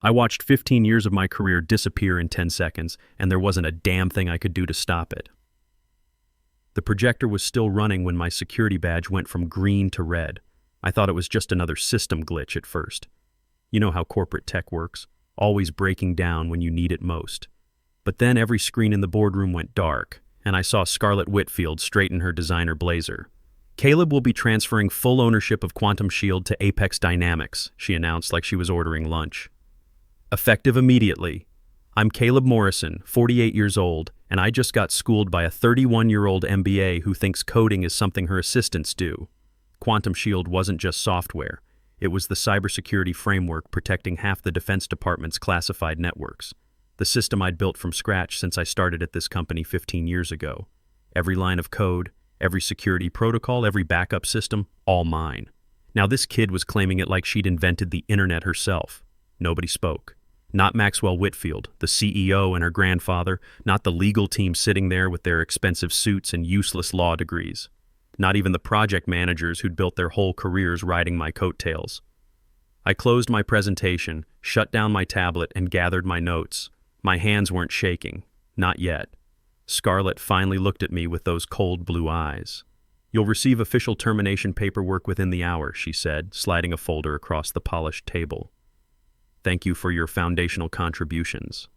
I watched 15 years of my career disappear in 10 seconds, and there wasn't a damn thing I could do to stop it. The projector was still running when my security badge went from green to red. I thought it was just another system glitch at first. You know how corporate tech works, always breaking down when you need it most. But then every screen in the boardroom went dark, and I saw Scarlett Whitfield straighten her designer blazer. "Caleb will be transferring full ownership of Quantum Shield to Apex Dynamics," she announced like she was ordering lunch. "Effective immediately. I'm Caleb Morrison, 48 years old, and I just got schooled by a 31-year-old MBA who thinks coding is something her assistants do." Quantum Shield wasn't just software. It was the cybersecurity framework protecting half the Defense Department's classified networks. The system I'd built from scratch since I started at this company 15 years ago. Every line of code, every security protocol, every backup system, all mine. Now this kid was claiming it like she'd invented the internet herself. Nobody spoke. Not Maxwell Whitfield, the CEO and her grandfather, not the legal team sitting there with their expensive suits and useless law degrees. Not even the project managers who'd built their whole careers riding my coattails. I closed my presentation, shut down my tablet, and gathered my notes. My hands weren't shaking. Not yet. Scarlett finally looked at me with those cold blue eyes. "You'll receive official termination paperwork within the hour," she said, sliding a folder across the polished table. "Thank you for your foundational contributions."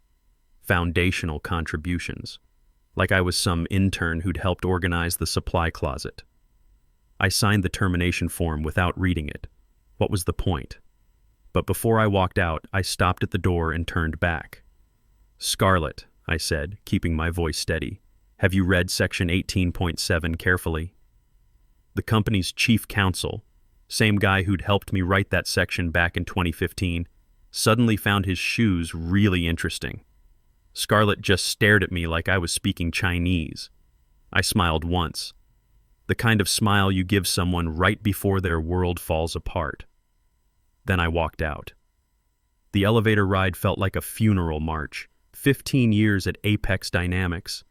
Foundational contributions. Like I was some intern who'd helped organize the supply closet. I signed the termination form without reading it. What was the point? But before I walked out, I stopped at the door and turned back. "Scarlett," I said, keeping my voice steady, "have you read Section 18.7 carefully?" The company's chief counsel, same guy who'd helped me write that section back in 2015, suddenly found his shoes really interesting. Scarlett just stared at me like I was speaking Chinese. I smiled once. The kind of smile you give someone right before their world falls apart. Then I walked out. The elevator ride felt like a funeral march. 15 years at Apex Dynamics,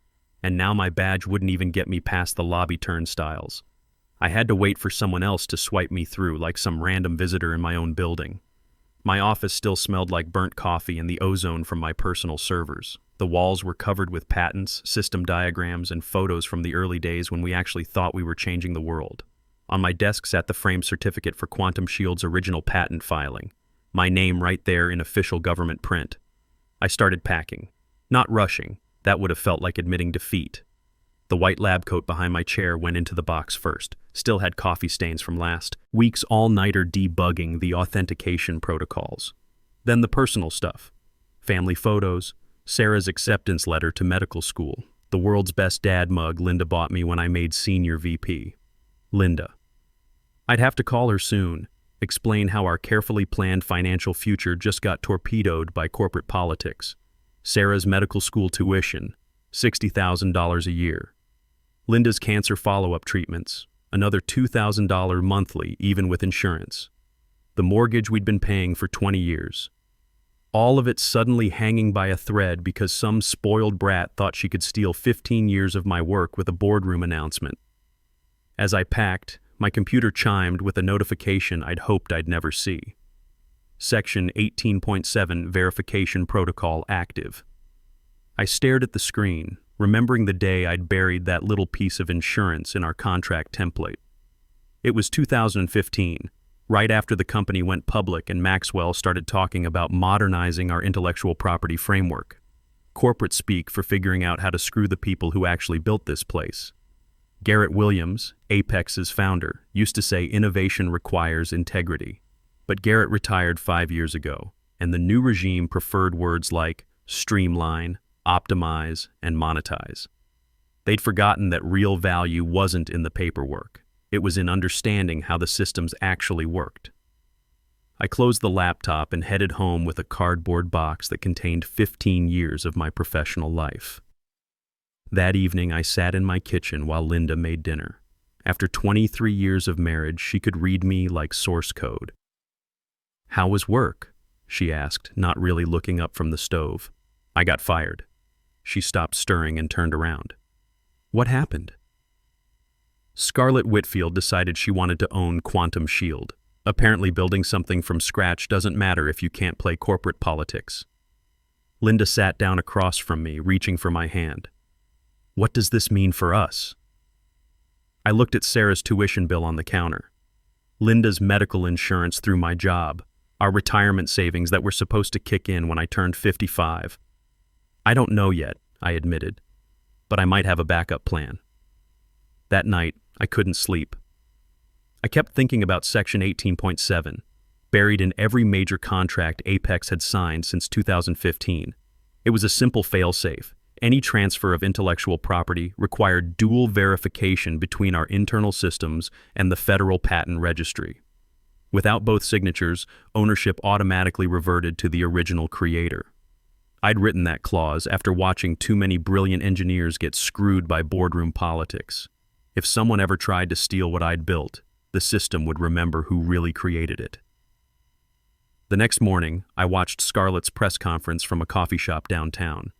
and now my badge wouldn't even get me past the lobby turnstiles. I had to wait for someone else to swipe me through like some random visitor in my own building. My office still smelled like burnt coffee and the ozone from my personal servers. The walls were covered with patents, system diagrams, and photos from the early days when we actually thought we were changing the world. On my desk sat the framed certificate for Quantum Shield's original patent filing. My name right there in official government print. I started packing. Not rushing. That would have felt like admitting defeat. The white lab coat behind my chair went into the box first. Still had coffee stains from last week's all-nighter debugging the authentication protocols. Then the personal stuff. Family photos, Sarah's acceptance letter to medical school, the world's best dad mug Linda bought me when I made senior VP. Linda. I'd have to call her soon, explain how our carefully planned financial future just got torpedoed by corporate politics. Sarah's medical school tuition, $60,000 a year. Linda's cancer follow-up treatments, another $2,000 monthly, even with insurance. The mortgage we'd been paying for 20 years. All of it suddenly hanging by a thread because some spoiled brat thought she could steal 15 years of my work with a boardroom announcement. As I packed, my computer chimed with a notification I'd hoped I'd never see. Section 18.7 Verification Protocol active. I stared at the screen, remembering the day I'd buried that little piece of insurance in our contract template. It was 2015, right after the company went public and Maxwell started talking about modernizing our intellectual property framework. Corporate speak for figuring out how to screw the people who actually built this place. Garrett Williams, Apex's founder, used to say innovation requires integrity. But Garrett retired 5 years ago, and the new regime preferred words like streamline, optimize, and monetize. They'd forgotten that real value wasn't in the paperwork. It was in understanding how the systems actually worked. I closed the laptop and headed home with a cardboard box that contained 15 years of my professional life. That evening, I sat in my kitchen while Linda made dinner. After 23 years of marriage, she could read me like source code. "How was work?" she asked, not really looking up from the stove. "I got fired." She stopped stirring and turned around. "What happened?" Scarlett Whitfield decided she wanted to own Quantum Shield. Apparently building something from scratch doesn't matter if you can't play corporate politics. Linda sat down across from me, reaching for my hand. What does this mean for us? I looked at Sarah's tuition bill on the counter. Linda's medical insurance through my job, our retirement savings that were supposed to kick in when I turned 55. I don't know yet, I admitted, but I might have a backup plan. That night, I couldn't sleep. I kept thinking about Section 18.7, buried in every major contract Apex had signed since 2015. It was a simple fail-safe. Any transfer of intellectual property required dual verification between our internal systems and the Federal Patent Registry. Without both signatures, ownership automatically reverted to the original creator. I'd written that clause after watching too many brilliant engineers get screwed by boardroom politics. If someone ever tried to steal what I'd built, the system would remember who really created it. The next morning, I watched Scarlett's press conference from a coffee shop downtown.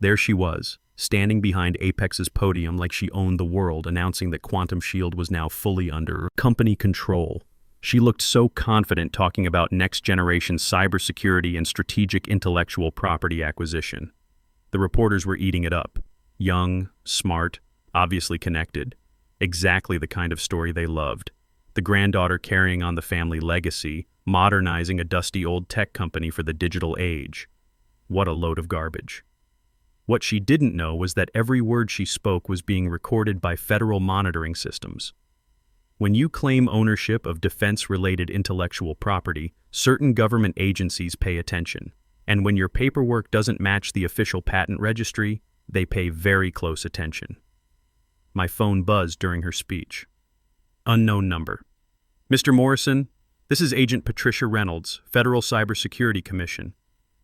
There she was, standing behind Apex's podium like she owned the world, announcing that Quantum Shield was now fully under company control. She looked so confident talking about next-generation cybersecurity and strategic intellectual property acquisition. The reporters were eating it up. Young, smart, obviously connected. Exactly the kind of story they loved. The granddaughter carrying on the family legacy, modernizing a dusty old tech company for the digital age. What a load of garbage. What she didn't know was that every word she spoke was being recorded by federal monitoring systems. When you claim ownership of defense-related intellectual property, certain government agencies pay attention. And when your paperwork doesn't match the official patent registry, they pay very close attention. My phone buzzed during her speech. Unknown number. Mr. Morrison, this is Agent Patricia Reynolds, Federal Cybersecurity Commission.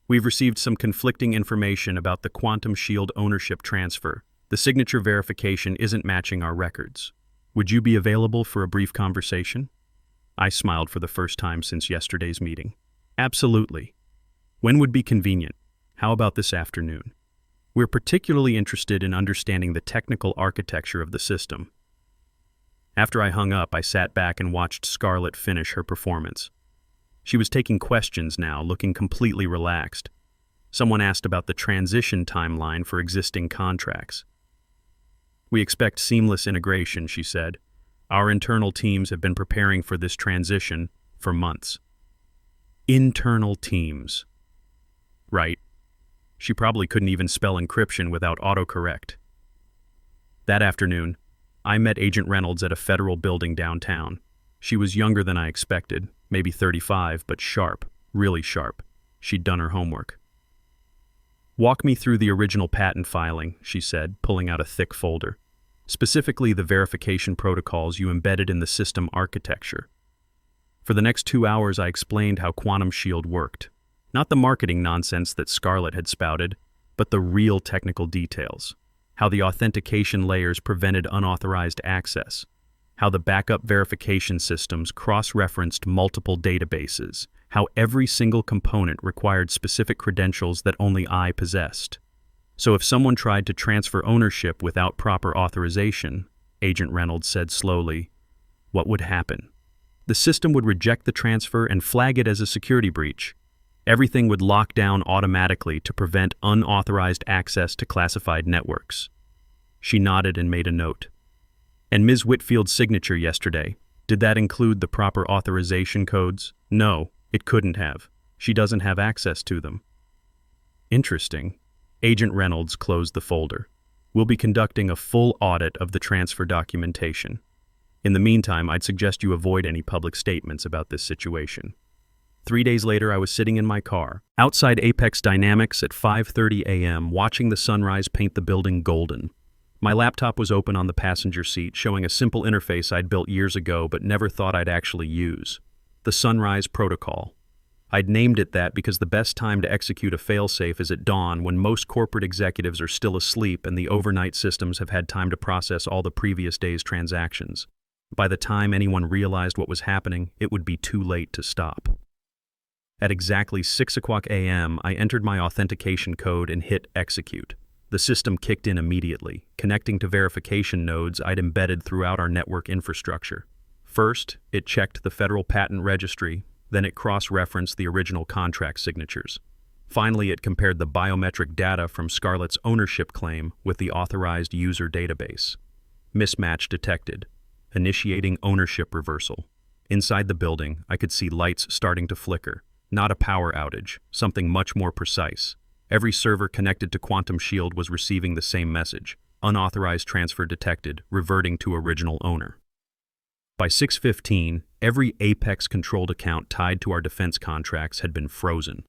We've received some conflicting information about the Quantum Shield ownership transfer. The signature verification isn't matching our records. Would you be available for a brief conversation? I smiled for the first time since yesterday's meeting. Absolutely. When would be convenient? How about this afternoon? We're particularly interested in understanding the technical architecture of the system. After I hung up, I sat back and watched Scarlett finish her performance. She was taking questions now, looking completely relaxed. Someone asked about the transition timeline for existing contracts. We expect seamless integration, she said. Our internal teams have been preparing for this transition for months. Internal teams. Right. She probably couldn't even spell encryption without autocorrect. That afternoon, I met Agent Reynolds at a federal building downtown. She was younger than I expected, maybe 35, but sharp, really sharp. She'd done her homework. Walk me through the original patent filing, she said, pulling out a thick folder. Specifically the verification protocols you embedded in the system architecture. For the next 2 hours, I explained how Quantum Shield worked. Not the marketing nonsense that Scarlett had spouted, but the real technical details. How the authentication layers prevented unauthorized access. How the backup verification systems cross-referenced multiple databases. How every single component required specific credentials that only I possessed. So if someone tried to transfer ownership without proper authorization, Agent Reynolds said slowly, what would happen? The system would reject the transfer and flag it as a security breach. Everything would lock down automatically to prevent unauthorized access to classified networks. She nodded and made a note. And Ms. Whitfield's signature yesterday, did that include the proper authorization codes? No, it couldn't have. She doesn't have access to them. Interesting. Agent Reynolds closed the folder. We'll be conducting a full audit of the transfer documentation. In the meantime, I'd suggest you avoid any public statements about this situation. 3 days later, I was sitting in my car, outside Apex Dynamics at 5:30 a.m., watching the sunrise paint the building golden. My laptop was open on the passenger seat, showing a simple interface I'd built years ago but never thought I'd actually use. The Sunrise Protocol. I'd named it that because the best time to execute a failsafe is at dawn, when most corporate executives are still asleep and the overnight systems have had time to process all the previous day's transactions. By the time anyone realized what was happening, it would be too late to stop. At exactly 6 o'clock a.m., I entered my authentication code and hit execute. The system kicked in immediately, connecting to verification nodes I'd embedded throughout our network infrastructure. First, it checked the Federal Patent Registry, then it cross-referenced the original contract signatures. Finally, it compared the biometric data from Scarlett's ownership claim with the authorized user database. Mismatch detected, initiating ownership reversal. Inside the building, I could see lights starting to flicker. Not a power outage, something much more precise. Every server connected to Quantum Shield was receiving the same message. Unauthorized transfer detected, reverting to original owner. By 6:15, every Apex-controlled account tied to our defense contracts had been frozen.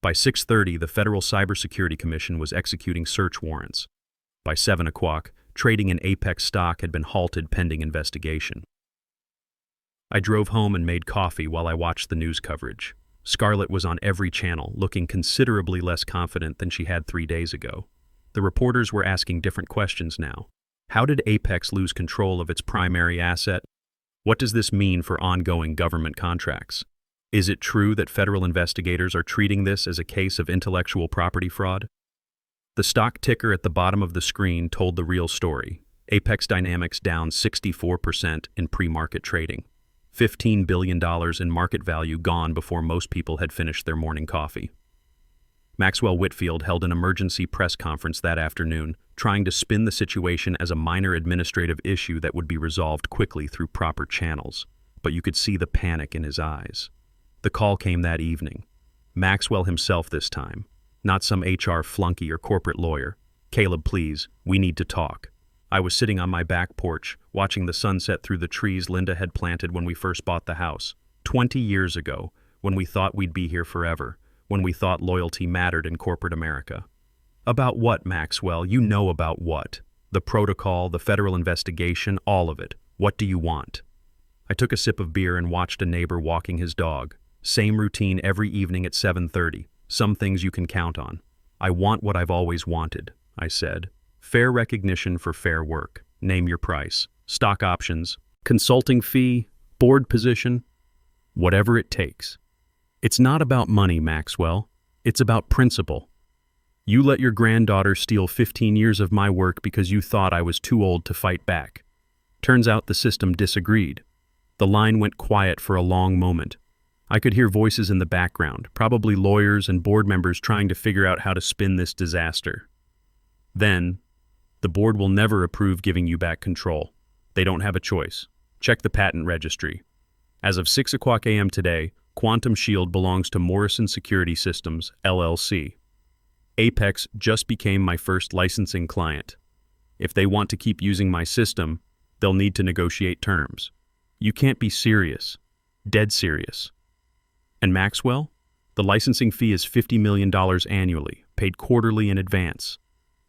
By 6:30, the Federal Cybersecurity Commission was executing search warrants. By 7 o'clock, trading in Apex stock had been halted pending investigation. I drove home and made coffee while I watched the news coverage. Scarlett was on every channel, looking considerably less confident than she had 3 days ago. The reporters were asking different questions now. How did Apex lose control of its primary asset? What does this mean for ongoing government contracts? Is it true that federal investigators are treating this as a case of intellectual property fraud? The stock ticker at the bottom of the screen told the real story. Apex Dynamics down 64% in pre-market trading. $15 billion in market value gone before most people had finished their morning coffee. Maxwell Whitfield held an emergency press conference that afternoon, trying to spin the situation as a minor administrative issue that would be resolved quickly through proper channels. But you could see the panic in his eyes. The call came that evening. Maxwell himself this time, not some HR flunky or corporate lawyer. "Caleb, please, we need to talk." I was sitting on my back porch, watching the sunset through the trees Linda had planted when we first bought the house. 20 years ago, when we thought we'd be here forever, when we thought loyalty mattered in corporate America. About what, Maxwell? You know about what? The protocol, the federal investigation, all of it. What do you want? I took a sip of beer and watched a neighbor walking his dog. Same routine every evening at 7:30. Some things you can count on. "I want what I've always wanted," I said. "Fair recognition for fair work. Name your price. Stock options, consulting fee, board position, whatever it takes." It's not about money, Maxwell. It's about principle. You let your granddaughter steal 15 years of my work because you thought I was too old to fight back. Turns out the system disagreed. The line went quiet for a long moment. I could hear voices in the background, probably lawyers and board members trying to figure out how to spin this disaster. Then, "The board will never approve giving you back control. They don't have a choice. Check the patent registry. As of 6 o'clock a.m. today, Quantum Shield belongs to Morrison Security Systems, LLC. Apex just became my first licensing client. If they want to keep using my system, they'll need to negotiate terms. You can't be serious. Dead serious." And Maxwell? The licensing fee is $50 million annually, paid quarterly in advance.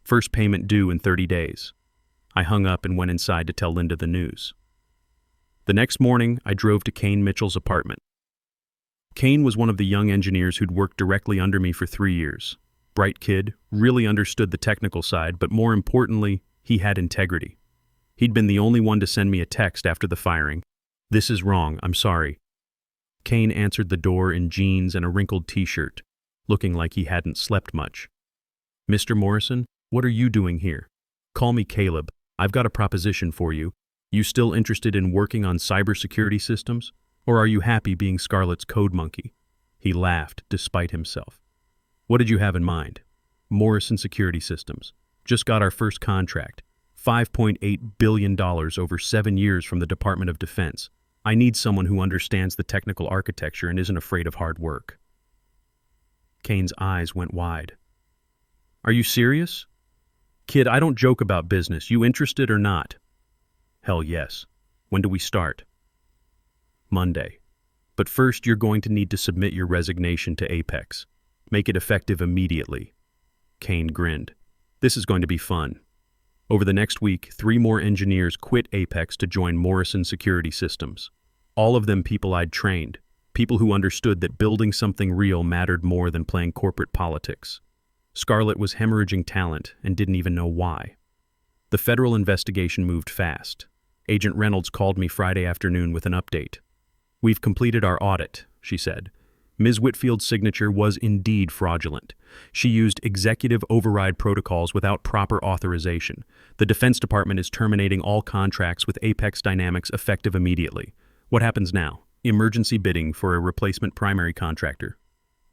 First payment due in 30 days. I hung up and went inside to tell Linda the news. The next morning, I drove to Kane Mitchell's apartment. Kane was one of the young engineers who'd worked directly under me for 3 years. Bright kid, really understood the technical side, but more importantly, he had integrity. He'd been the only one to send me a text after the firing. "This is wrong, I'm sorry." Kane answered the door in jeans and a wrinkled t-shirt, looking like he hadn't slept much. "Mr. Morrison, what are you doing here?" "Call me Caleb. I've got a proposition for you. You still interested in working on cybersecurity systems? Or are you happy being Scarlett's code monkey?" He laughed despite himself. "What did you have in mind?" "Morrison Security Systems. Just got our first contract. $5.8 billion over 7 years from the Department of Defense. I need someone who understands the technical architecture and isn't afraid of hard work." Kane's eyes went wide. "Are you serious?" "Kid, I don't joke about business. You interested or not?" "Hell yes. When do we start?" "Monday. But first you're going to need to submit your resignation to Apex. Make it effective immediately." Kane grinned. "This is going to be fun." Over the next week, 3 more engineers quit Apex to join Morrison Security Systems. All of them people I'd trained, people who understood that building something real mattered more than playing corporate politics. Scarlett was hemorrhaging talent and didn't even know why. The federal investigation moved fast. Agent Reynolds called me Friday afternoon with an update. "We've completed our audit," she said. Ms. Whitfield's signature was indeed fraudulent. She used executive override protocols without proper authorization. The Defense Department is terminating all contracts with Apex Dynamics effective immediately. What happens now? Emergency bidding for a replacement primary contractor.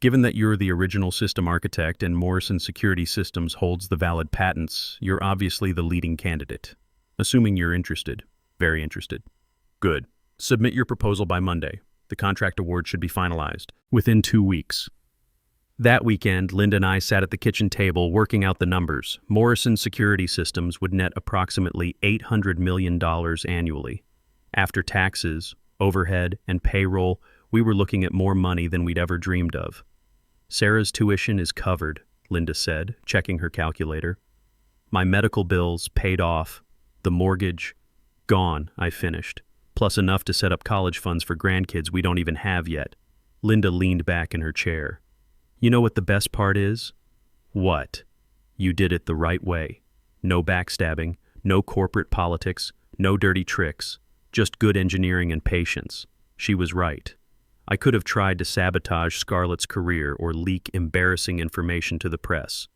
Given that you're the original system architect and Morrison Security Systems holds the valid patents, you're obviously the leading candidate. Assuming you're interested. Very interested. Good. Submit your proposal by Monday. The contract award should be finalized within 2 weeks. That weekend, Linda and I sat at the kitchen table working out the numbers. Morrison Security Systems would net approximately $800 million annually. After taxes, overhead, and payroll, we were looking at more money than we'd ever dreamed of. Sarah's tuition is covered, Linda said, checking her calculator. My medical bills paid off. The mortgage, gone, I finished. Plus enough to set up college funds for grandkids we don't even have yet. Linda leaned back in her chair. You know what the best part is? What? You did it the right way. No backstabbing, no corporate politics, no dirty tricks, just good engineering and patience. She was right. I could have tried to sabotage Scarlett's career or leak embarrassing information to the press.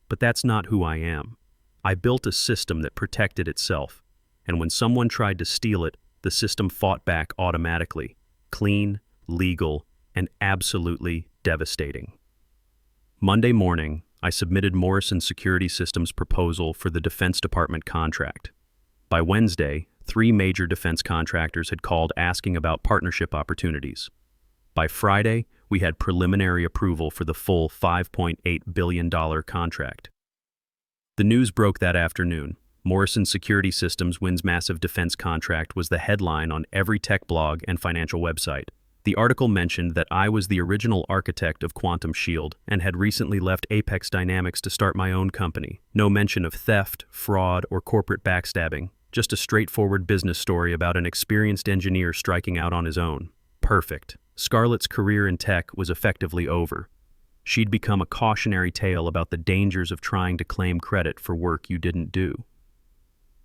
But that's not who I am. I built a system that protected itself, and when someone tried to steal it, the system fought back automatically. Clean, legal, and absolutely devastating. Monday morning, I submitted Morrison Security Systems' proposal for the Defense Department contract. By Wednesday, 3 major defense contractors had called asking about partnership opportunities. By Friday, we had preliminary approval for the full $5.8 billion contract. The news broke that afternoon. Morrison Security Systems wins massive defense contract was the headline on every tech blog and financial website. The article mentioned that I was the original architect of Quantum Shield and had recently left Apex Dynamics to start my own company. No mention of theft, fraud, or corporate backstabbing. Just a straightforward business story about an experienced engineer striking out on his own. Perfect. Scarlett's career in tech was effectively over. She'd become a cautionary tale about the dangers of trying to claim credit for work you didn't do.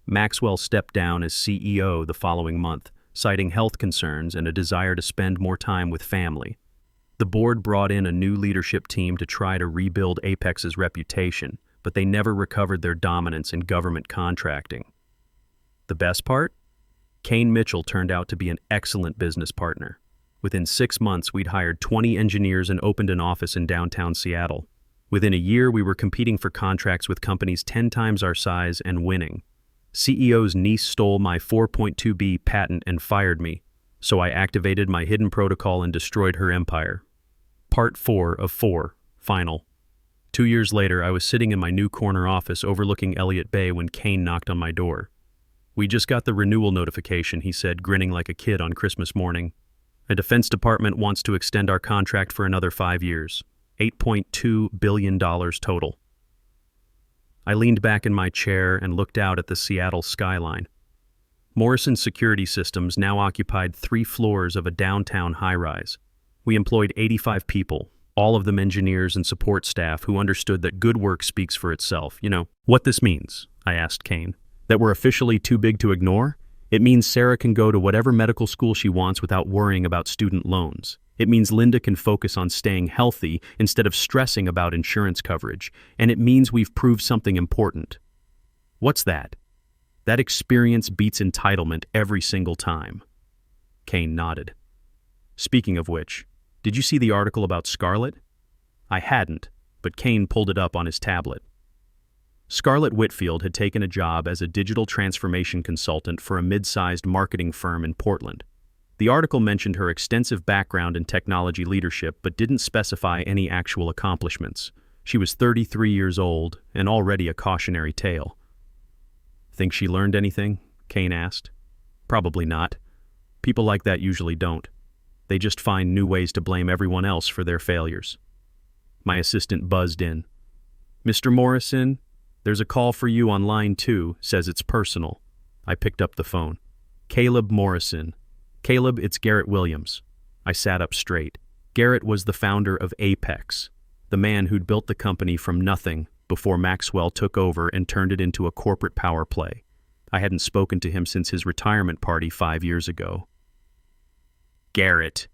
Maxwell stepped down as CEO the following month, citing health concerns and a desire to spend more time with family. The board brought in a new leadership team to try to rebuild Apex's reputation, but they never recovered their dominance in government contracting. The best part? Kane Mitchell turned out to be an excellent business partner. Within 6 months, we'd hired 20 engineers and opened an office in downtown Seattle. Within a year, we were competing for contracts with companies 10 times our size and winning. CEO's niece stole my 4.2B patent and fired me, so I activated my hidden protocol and destroyed her empire. Part 4 of 4, final. 2 years later, I was sitting in my new corner office overlooking Elliott Bay when Kane knocked on my door. We just got the renewal notification, he said, grinning like a kid on Christmas morning. The Defense Department wants to extend our contract for another 5 years. $8.2 billion total. I leaned back in my chair and looked out at the Seattle skyline. Morrison Security Systems now occupied 3 floors of a downtown high-rise. We employed 85 people, all of them engineers and support staff who understood that good work speaks for itself. You know, what this means, I asked Kane. That we're officially too big to ignore? It means Sarah can go to whatever medical school she wants without worrying about student loans. It means Linda can focus on staying healthy instead of stressing about insurance coverage. And it means we've proved something important. What's that? That experience beats entitlement every single time. Kane nodded. Speaking of which, did you see the article about Scarlett? I hadn't, but Kane pulled it up on his tablet. Scarlett Whitfield had taken a job as a digital transformation consultant for a mid-sized marketing firm in Portland. The article mentioned her extensive background in technology leadership but didn't specify any actual accomplishments. She was 33 years old and already a cautionary tale. Think she learned anything? Kane asked. Probably not. People like that usually don't. They just find new ways to blame everyone else for their failures. My assistant buzzed in. Mr. Morrison, there's a call for you on line 2, says it's personal. I picked up the phone. Caleb Morrison. Caleb, it's Garrett Williams. I sat up straight. Garrett was the founder of Apex, the man who'd built the company from nothing before Maxwell took over and turned it into a corporate power play. I hadn't spoken to him since his retirement party 5 years ago. Garrett,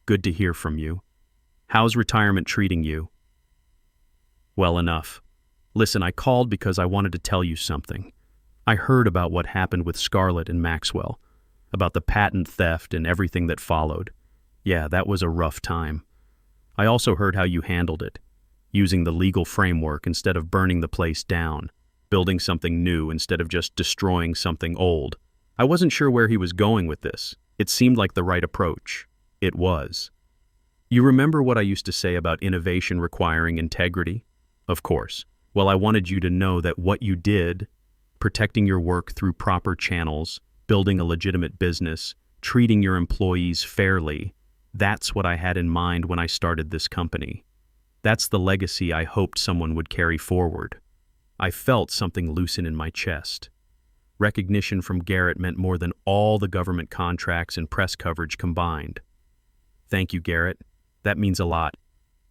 good to hear from you. How's retirement treating you? Well enough. Listen, I called because I wanted to tell you something. I heard about what happened with Scarlett and Maxwell, about the patent theft and everything that followed. Yeah, that was a rough time. I also heard how you handled it, using the legal framework instead of burning the place down, building something new instead of just destroying something old. I wasn't sure where he was going with this. It seemed like the right approach. It was. You remember what I used to say about innovation requiring integrity? Of course. Well, I wanted you to know that what you did, protecting your work through proper channels, building a legitimate business, treating your employees fairly, that's what I had in mind when I started this company. That's the legacy I hoped someone would carry forward. I felt something loosen in my chest. Recognition from Garrett meant more than all the government contracts and press coverage combined. Thank you, Garrett. That means a lot.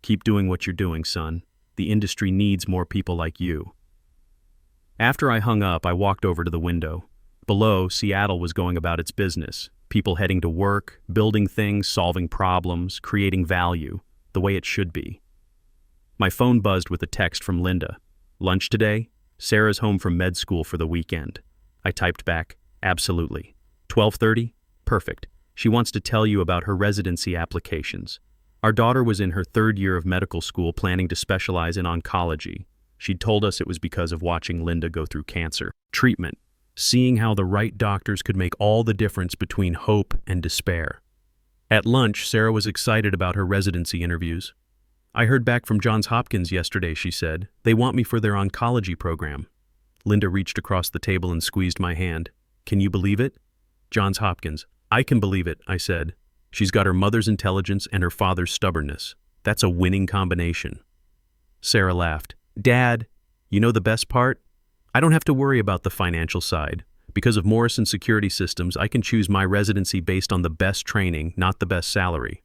Keep doing what you're doing, son. The industry needs more people like you. After I hung up, I walked over to the window. Below, Seattle was going about its business. People heading to work, building things, solving problems, creating value, the way it should be. My phone buzzed with a text from Linda. Lunch today? Sarah's home from med school for the weekend. I typed back, absolutely. 12:30? Perfect. She wants to tell you about her residency applications. Our daughter was in her 3rd year of medical school planning to specialize in oncology. She'd told us it was because of watching Linda go through cancer treatment, seeing how the right doctors could make all the difference between hope and despair. At lunch, Sarah was excited about her residency interviews. I heard back from Johns Hopkins yesterday, she said. They want me for their oncology program. Linda reached across the table and squeezed my hand. Can you believe it? Johns Hopkins. I can believe it, I said. She's got her mother's intelligence and her father's stubbornness. That's a winning combination. Sarah laughed. Dad, you know the best part? I don't have to worry about the financial side. Because of Morrison Security Systems, I can choose my residency based on the best training, not the best salary.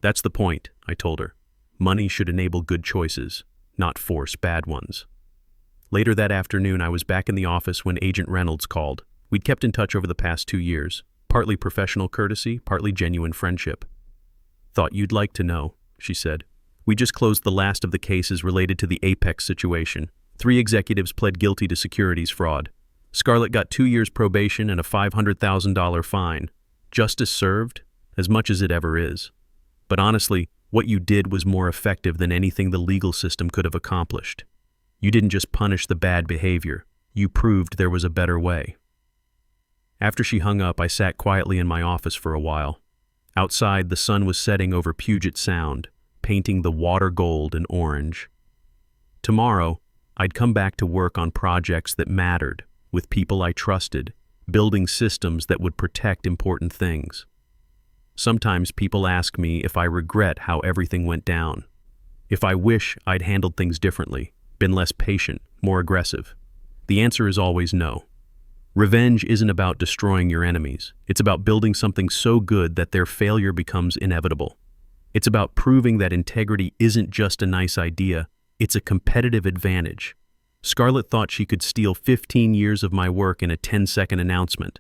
That's the point, I told her. Money should enable good choices, not force bad ones. Later that afternoon, I was back in the office when Agent Reynolds called. We'd kept in touch over the past 2 years. Partly professional courtesy, partly genuine friendship. Thought you'd like to know, she said. We just closed the last of the cases related to the Apex situation. 3 executives pled guilty to securities fraud. Scarlett got 2 years probation and a $500,000 fine. Justice served, as much as it ever is. But honestly, what you did was more effective than anything the legal system could have accomplished. You didn't just punish the bad behavior. You proved there was a better way. After she hung up, I sat quietly in my office for a while. Outside, the sun was setting over Puget Sound, painting the water gold and orange. Tomorrow, I'd come back to work on projects that mattered, with people I trusted, building systems that would protect important things. Sometimes people ask me if I regret how everything went down, if I wish I'd handled things differently, been less patient, more aggressive. The answer is always no. Revenge isn't about destroying your enemies. It's about building something so good that their failure becomes inevitable. It's about proving that integrity isn't just a nice idea, it's a competitive advantage. Scarlett thought she could steal 15 years of my work in a 10-second announcement.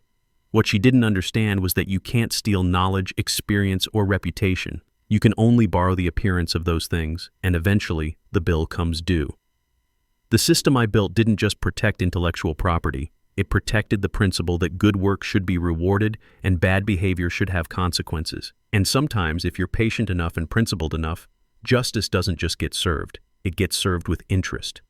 What she didn't understand was that you can't steal knowledge, experience, or reputation. You can only borrow the appearance of those things, and eventually, the bill comes due. The system I built didn't just protect intellectual property. It protected the principle that good work should be rewarded and bad behavior should have consequences. And sometimes, if you're patient enough and principled enough, justice doesn't just get served, it gets served with interest.